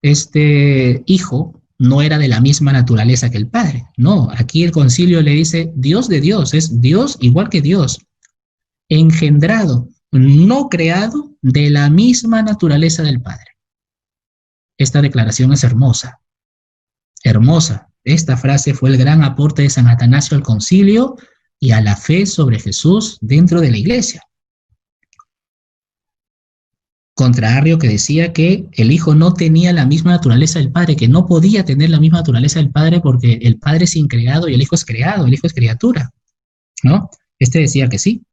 este hijo no era de la misma naturaleza que el Padre. No, aquí el concilio le dice Dios de Dios, es Dios igual que Dios, engendrado, no creado, de la misma naturaleza del Padre. Esta declaración es hermosa, hermosa. Esta frase fue el gran aporte de San Atanasio al concilio y a la fe sobre Jesús dentro de la Iglesia. Contra Arrio, que decía que el Hijo no tenía la misma naturaleza del Padre, que no podía tener la misma naturaleza del Padre porque el Padre es increado y el Hijo es creado, el Hijo es criatura, ¿no? Este decía que sí.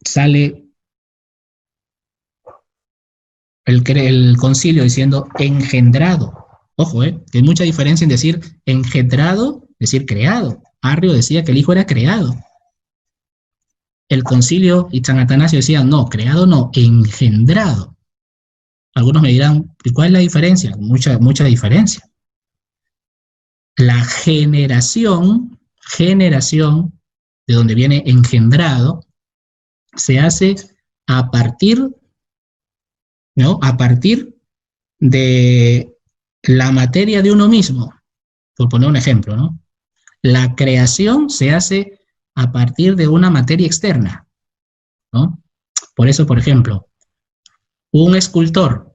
Sale el concilio diciendo engendrado. Ojo, que hay mucha diferencia en decir engendrado, decir creado. Arrio decía que el Hijo era creado. El concilio y San Atanasio decían, no, creado no, engendrado. Algunos me dirán, ¿cuál es la diferencia? Mucha diferencia. La generación, de donde viene engendrado, se hace a partir, ¿no? A partir de la materia de uno mismo, por poner un ejemplo, ¿no? La creación se hace a partir de una materia externa, ¿no? Por eso, por ejemplo, un escultor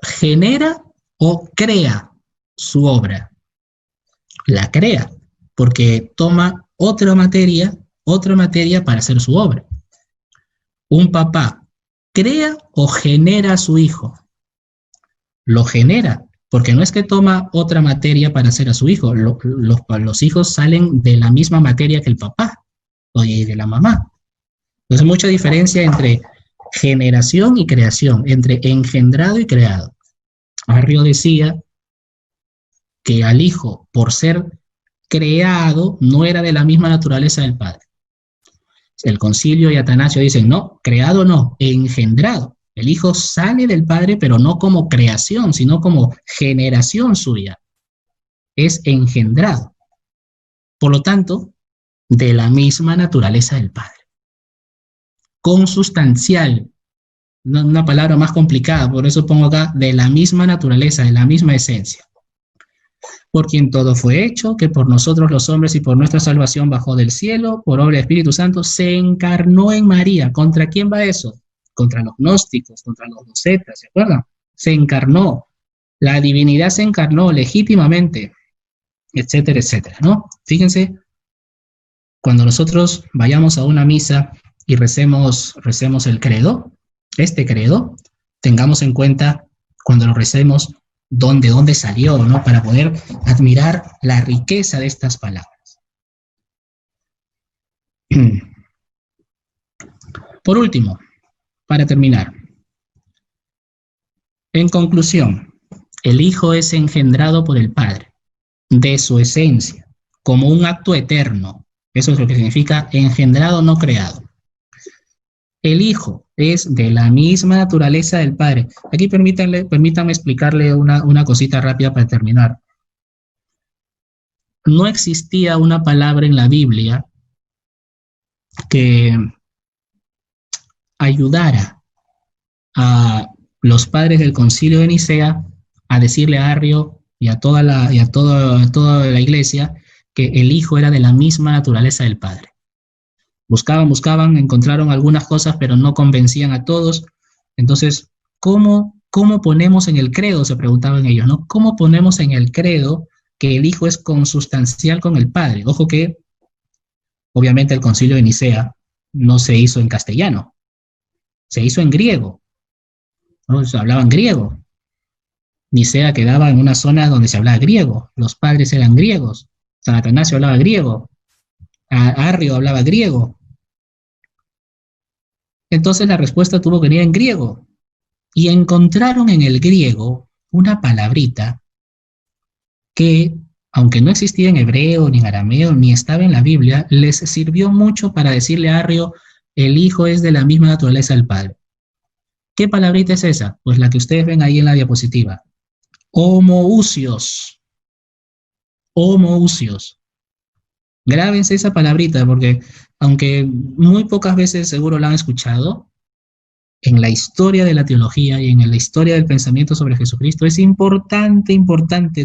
genera o crea su obra. La crea, porque toma otra materia para hacer su obra. Un papá crea o genera a su hijo. Lo genera, porque no es que toma otra materia para hacer a su hijo. Los hijos salen de la misma materia que el papá o de la mamá. Entonces, mucha diferencia entre generación y creación, entre engendrado y creado. Arrio decía que al hijo, por ser creado, no era de la misma naturaleza del padre. El Concilio y Atanasio dicen, no, creado no, engendrado. El hijo sale del padre, pero no como creación, sino como generación suya. Es engendrado. Por lo tanto, de la misma naturaleza del padre. Consustancial, una palabra más complicada, por eso pongo acá, de la misma naturaleza, de la misma esencia. Por quien todo fue hecho, que por nosotros los hombres y por nuestra salvación bajó del cielo, por obra del Espíritu Santo, se encarnó en María. ¿Contra quién va eso? Contra los gnósticos, contra los docetas, ¿se acuerdan? Se encarnó. La divinidad se encarnó legítimamente, etcétera, etcétera, ¿no? Fíjense, cuando nosotros vayamos a una misa y recemos el credo, este credo, tengamos en cuenta cuando lo recemos dónde salió, ¿no? Para poder admirar la riqueza de estas palabras. Por último, para terminar, en conclusión, el Hijo es engendrado por el Padre, de su esencia, como un acto eterno. Eso es lo que significa engendrado, no creado. El Hijo es de la misma naturaleza del Padre. Aquí permítanme explicarle una cosita rápida para terminar. No existía una palabra en la Biblia que ayudara a los padres del Concilio de Nicea a decirle a Arrio y a toda la iglesia que el Hijo era de la misma naturaleza del Padre. Buscaban, encontraron algunas cosas, pero no convencían a todos. Entonces, ¿cómo ponemos en el credo? Se preguntaban ellos, ¿no? ¿Cómo ponemos en el credo que el Hijo es consustancial con el Padre? Ojo que, obviamente, el Concilio de Nicea no se hizo en castellano, se hizo en griego, ¿no? Se hablaban griego. Nicea quedaba en una zona donde se hablaba griego, los padres eran griegos, San Atanasio hablaba griego, Arrio hablaba griego. Entonces la respuesta tuvo que venir en griego. Y encontraron en el griego una palabrita que, aunque no existía en hebreo, ni en arameo, ni estaba en la Biblia, les sirvió mucho para decirle a Arrio, el Hijo es de la misma naturaleza del Padre. ¿Qué palabrita es esa? Pues la que ustedes ven ahí en la diapositiva. Homoousios. Homoousios. Grábense esa palabrita porque, aunque muy pocas veces seguro la han escuchado, en la historia de la teología y en la historia del pensamiento sobre Jesucristo es importante.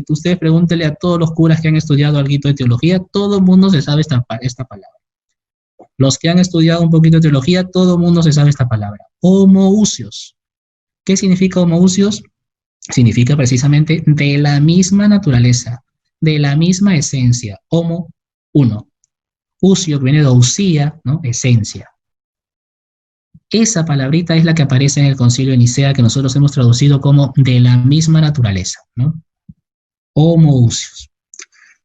Ustedes pregúntenle a todos los curas que han estudiado algo de teología, todo el mundo se sabe esta palabra. Los que han estudiado un poquito de teología, todo el mundo se sabe esta palabra. Homoousios. ¿Qué significa homoousios? Significa precisamente de la misma naturaleza, de la misma esencia. Homo, uno. Usio, que viene de ousia, ¿no? Esencia. Esa palabrita es la que aparece en el Concilio de Nicea, que nosotros hemos traducido como de la misma naturaleza, ¿no? Homoousios.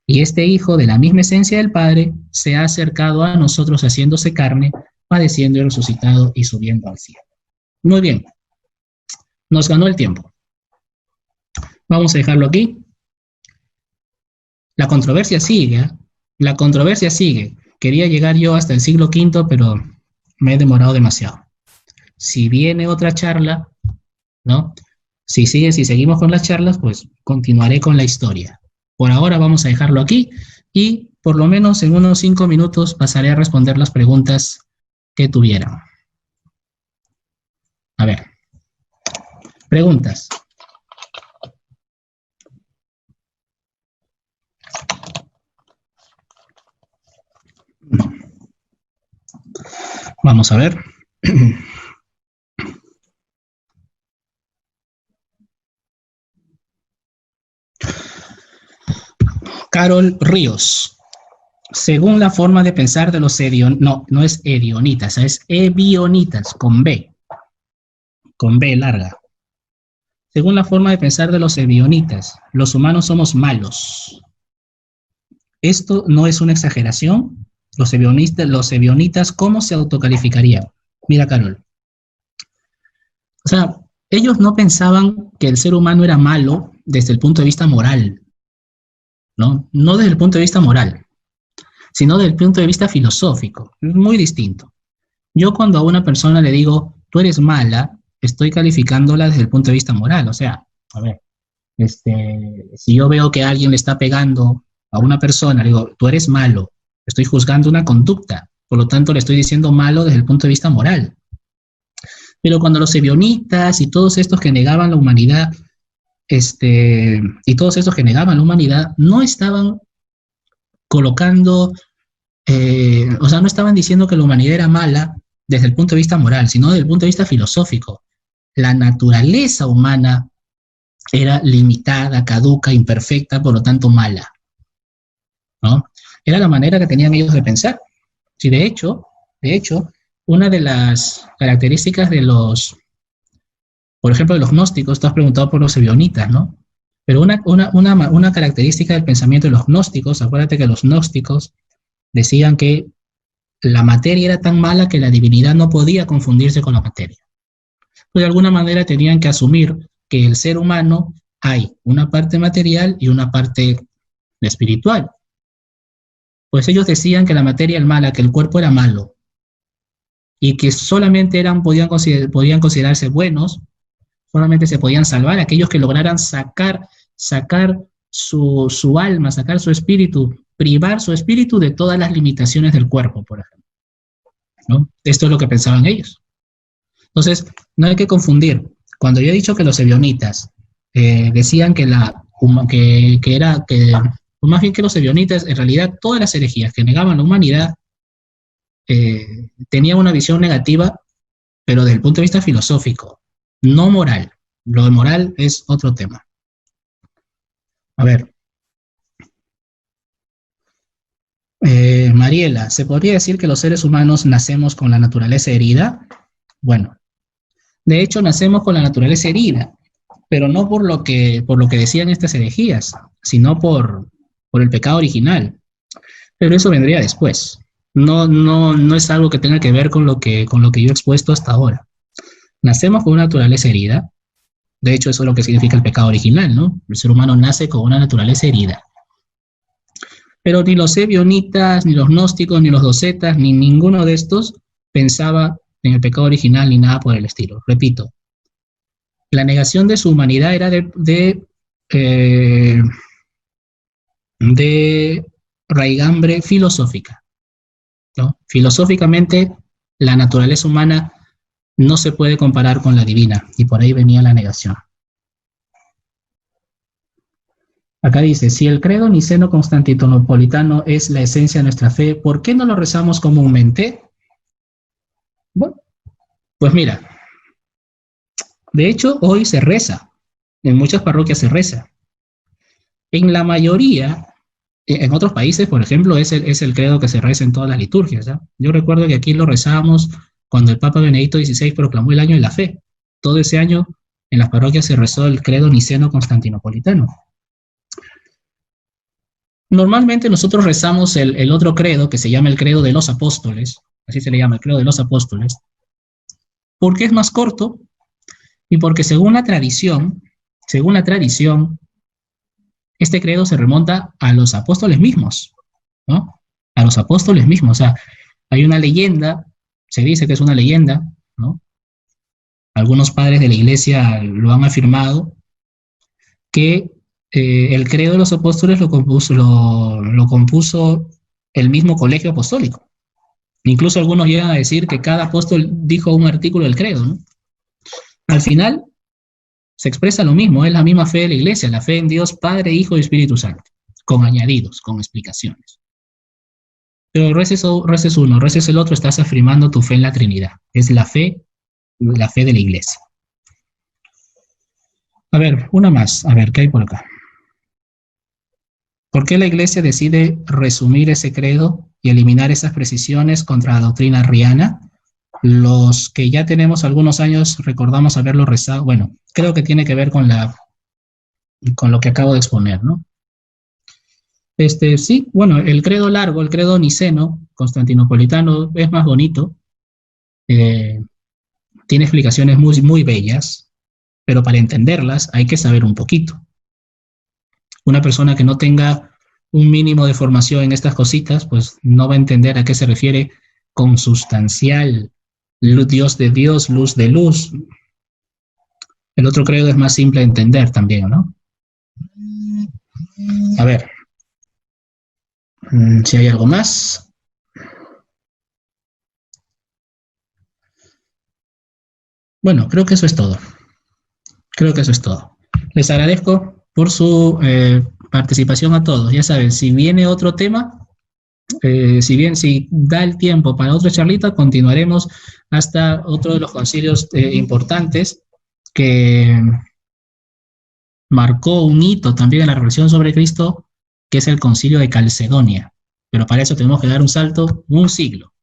Y este Hijo, de la misma esencia del Padre, se ha acercado a nosotros haciéndose carne, padeciendo y resucitado y subiendo al cielo. Muy bien. Nos ganó el tiempo. Vamos a dejarlo aquí. La controversia sigue, ¿eh? La controversia sigue. Quería llegar yo hasta el siglo V, pero me he demorado demasiado. Si viene otra charla, ¿no? Si seguimos con las charlas, pues continuaré con la historia. Por ahora vamos a dejarlo aquí y por lo menos en unos 5 minutos pasaré a responder las preguntas que tuvieran. A ver. Preguntas. Vamos a ver. Carol Ríos. Según la forma de pensar de los edionitas, no es edionitas, es ebionitas, con B larga. Según la forma de pensar de los ebionitas, los humanos somos malos. Esto no es una exageración. Los ebionitas, ¿cómo se autocalificarían? Mira, Carol. O sea, ellos no pensaban que el ser humano era malo desde el punto de vista moral, ¿no? No desde el punto de vista moral, sino desde el punto de vista filosófico. Es muy distinto. Yo cuando a una persona le digo, tú eres mala, estoy calificándola desde el punto de vista moral. O sea, a ver, si yo veo que alguien le está pegando a una persona, le digo, tú eres malo, estoy juzgando una conducta, por lo tanto le estoy diciendo malo desde el punto de vista moral. Pero cuando los ebionitas y todos estos que negaban la humanidad, no estaban colocando, o sea, no estaban diciendo que la humanidad era mala desde el punto de vista moral, sino desde el punto de vista filosófico. La naturaleza humana era limitada, caduca, imperfecta, por lo tanto mala, ¿no? Era la manera que tenían ellos de pensar. Sí, de hecho, una de las características por ejemplo, de los gnósticos, tú has preguntado por los ebionitas, ¿no? Pero una característica del pensamiento de los gnósticos, acuérdate que los gnósticos decían que la materia era tan mala que la divinidad no podía confundirse con la materia. Pues de alguna manera tenían que asumir que el ser humano hay una parte material y una parte espiritual. Pues ellos decían que la materia era mala, que el cuerpo era malo, y que solamente podían considerarse buenos, solamente se podían salvar aquellos que lograran sacar su alma, sacar su espíritu, privar su espíritu de todas las limitaciones del cuerpo, por ejemplo, ¿no? Esto es lo que pensaban ellos. Entonces, no hay que confundir. Cuando yo he dicho que los ebionitas decían más bien que los ebionitas, en realidad todas las herejías que negaban la humanidad tenían una visión negativa, pero desde el punto de vista filosófico, no moral. Lo de moral es otro tema. A ver. Mariela, ¿se podría decir que los seres humanos nacemos con la naturaleza herida? Bueno, de hecho nacemos con la naturaleza herida, pero no por lo que decían estas herejías, sino por el pecado original. Pero eso vendría después. No es algo que tenga que ver con lo que yo he expuesto hasta ahora. Nacemos con una naturaleza herida. De hecho, eso es lo que significa el pecado original, ¿no? El ser humano nace con una naturaleza herida. Pero ni los ebionitas, ni los gnósticos, ni los docetas, ni ninguno de estos pensaba en el pecado original ni nada por el estilo. Repito, la negación de su humanidad era de raigambre filosófica, ¿no? Filosóficamente, la naturaleza humana no se puede comparar con la divina, y por ahí venía la negación. Acá dice, si el credo niceno-constantinopolitano es la esencia de nuestra fe, ¿por qué no lo rezamos comúnmente? Bueno, pues mira, de hecho hoy se reza, en muchas parroquias se reza. En la mayoría, en otros países, por ejemplo, es el credo que se reza en todas las liturgias, ¿eh? Yo recuerdo que aquí lo rezábamos cuando el Papa Benedicto XVI proclamó el año de la fe. Todo ese año en las parroquias se rezó el credo niceno-constantinopolitano. Normalmente nosotros rezamos el otro credo que se llama el credo de los apóstoles, así se le llama, el credo de los apóstoles, porque es más corto y porque según la tradición, este credo se remonta a los apóstoles mismos, ¿no? A los apóstoles mismos, o sea, hay una leyenda, se dice que es una leyenda, ¿no? Algunos padres de la iglesia lo han afirmado, que el credo de los apóstoles lo compuso el mismo colegio apostólico. Incluso algunos llegan a decir que cada apóstol dijo un artículo del credo, ¿no? Al final se expresa lo mismo, es la misma fe de la iglesia, la fe en Dios Padre, Hijo y Espíritu Santo, con añadidos, con explicaciones. Pero reces uno, reces el otro, estás afirmando tu fe en la Trinidad. Es la fe de la iglesia. A ver, una más. A ver, ¿qué hay por acá? ¿Por qué la iglesia decide resumir ese credo y eliminar esas precisiones contra la doctrina arriana? Los que ya tenemos algunos años recordamos haberlo rezado. Bueno, creo que tiene que ver con lo que acabo de exponer, ¿no? Sí, bueno, el credo largo, el credo niceno, constantinopolitano, es más bonito, eh, tiene explicaciones muy, muy bellas, pero para entenderlas hay que saber un poquito. Una persona que no tenga un mínimo de formación en estas cositas, pues no va a entender a qué se refiere consustancial, Dios de Dios, luz de luz. El otro credo es más simple de entender también, ¿no? A ver, si hay algo más. Bueno, creo que eso es todo. Creo que eso es todo. Les agradezco por su participación a todos. Ya saben, si viene otro tema, si da el tiempo para otra charlita, continuaremos hasta otro de los concilios importantes que marcó un hito también en la reflexión sobre Cristo, que es el concilio de Calcedonia. Pero para eso tenemos que dar un salto, un siglo.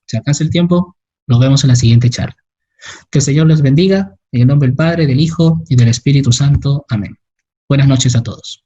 Se alcanza el tiempo, nos vemos en la siguiente charla. Que el Señor les bendiga, en el nombre del Padre, del Hijo y del Espíritu Santo. Amén. Buenas noches a todos.